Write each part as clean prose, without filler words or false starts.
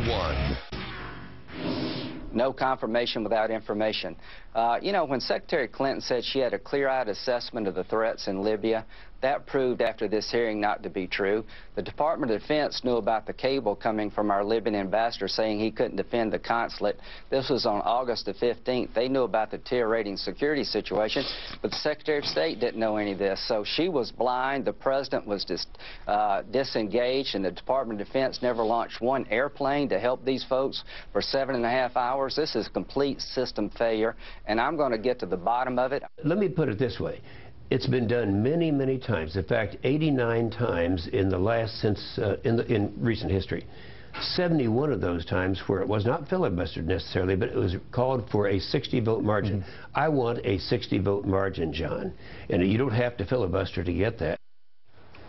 1. No confirmation without information. You know, when Secretary Clinton said she had a clear-eyed assessment of the threats in Libya, that proved after this hearing not to be true. The Department of Defense knew about the cable coming from our Libyan ambassador saying he couldn't defend the consulate. This was on August the 15th. They knew about the deteriorating security situation, but the Secretary of State didn't know any of this. So she was blind, the President was disengaged, and the Department of Defense never launched one airplane to help these folks for 7.5 hours. This is complete system failure, and I'm going to get to the bottom of it. Let me put it this way. It's been done many, many times. In fact, 89 times in the last in recent history. 71 of those times where it was not filibustered necessarily, but it was called for a 60-vote margin. I want a 60-vote margin, John, and you don't have to filibuster to get that.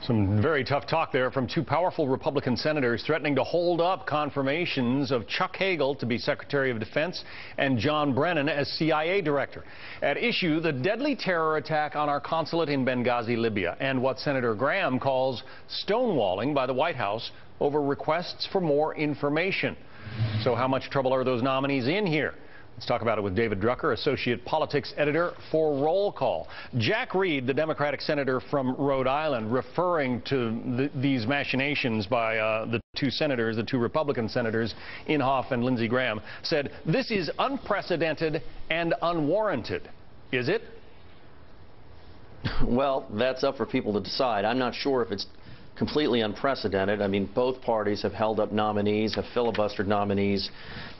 Some very tough talk there from two powerful Republican senators threatening to hold up confirmations of Chuck Hagel to be Secretary of Defense and John Brennan as CIA Director. At issue, the deadly terror attack on our consulate in Benghazi, Libya, and what Senator Graham calls stonewalling by the White House over requests for more information. So how much trouble are those nominees in here? Let's talk about it with David Drucker, Associate Politics Editor for Roll Call. Jack Reed, the Democratic senator from Rhode Island, referring to these machinations by the two senators, the two Republican senators, Inhofe and Lindsey Graham, said, "This is unprecedented and unwarranted." Is it? Well, that's up for people to decide. I'm not sure if it's completely unprecedented. I mean, both parties have held up nominees, have filibustered nominees,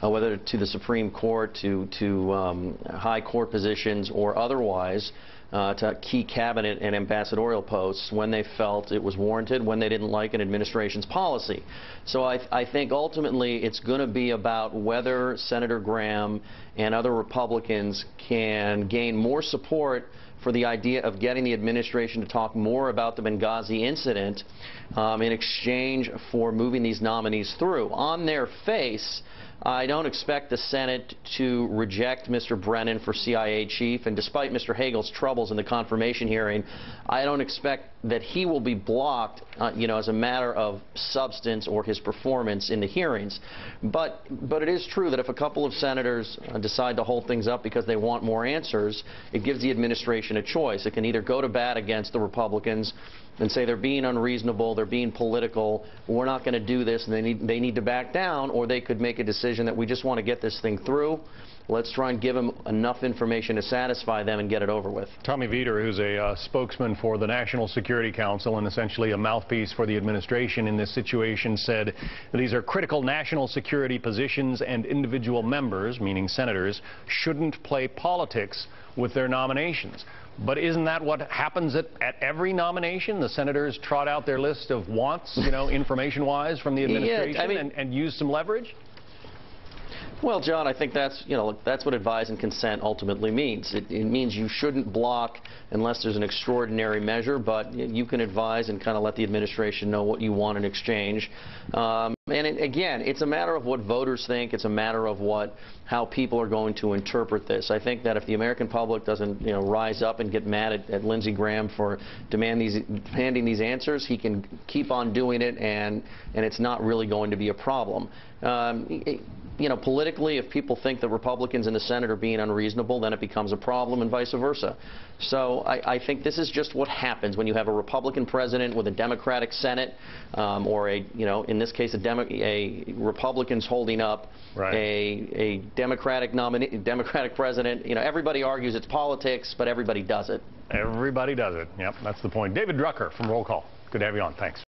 whether to the Supreme Court, to high court positions, or otherwise, to key cabinet and ambassadorial posts when they felt it was warranted, when they didn't like an administration's policy. So I think ultimately it's going to be about whether Senator Graham and other Republicans can gain more support for the idea of getting the administration to talk more about the Benghazi incident in exchange for moving these nominees through. On their face, I don't expect the Senate to reject Mr. Brennan for CIA chief, and despite Mr. Hagel's troubles in the confirmation hearing, I don't expect that he will be blocked, as a matter of substance or his performance in the hearings. But it is true that if a couple of senators decide to hold things up because they want more answers, it gives the administration a choice. It can either go to bat against the Republicans and say they're being unreasonable, they're being political, we're not going to do this, and they need to back down, or they could make a decision that we just want to get this thing through. Let's try and give them enough information to satisfy them and get it over with. Tommy Vietor, who's a spokesman for the National Security Council and essentially a mouthpiece for the administration in this situation, said these are critical national security positions and individual members, meaning senators, shouldn't play politics with their nominations. But isn't that what happens at every nomination? The senators trot out their list of wants, information-wise from the administration, yeah, I mean, and use some leverage? Well, John, I think that's what advise and consent ultimately means. It means you shouldn't block unless there's an extraordinary measure, but you can advise and kind of let the administration know what you want in exchange. Again, it's a matter of what voters think. It's a matter of how people are going to interpret this. I think that if the American public doesn't, rise up and get mad at Lindsey Graham for demanding these answers, he can keep on doing it, and it's not really going to be a problem. Politically, if people think that Republicans in the Senate are being unreasonable, then it becomes a problem, and vice versa. So I think this is just what happens when you have a Republican president with a Democratic Senate, or in this case, a Republicans holding up a Democratic president. Everybody argues it's politics, but everybody does it. Everybody does it. Yep, that's the point. David Drucker from Roll Call. Good to have you on. Thanks.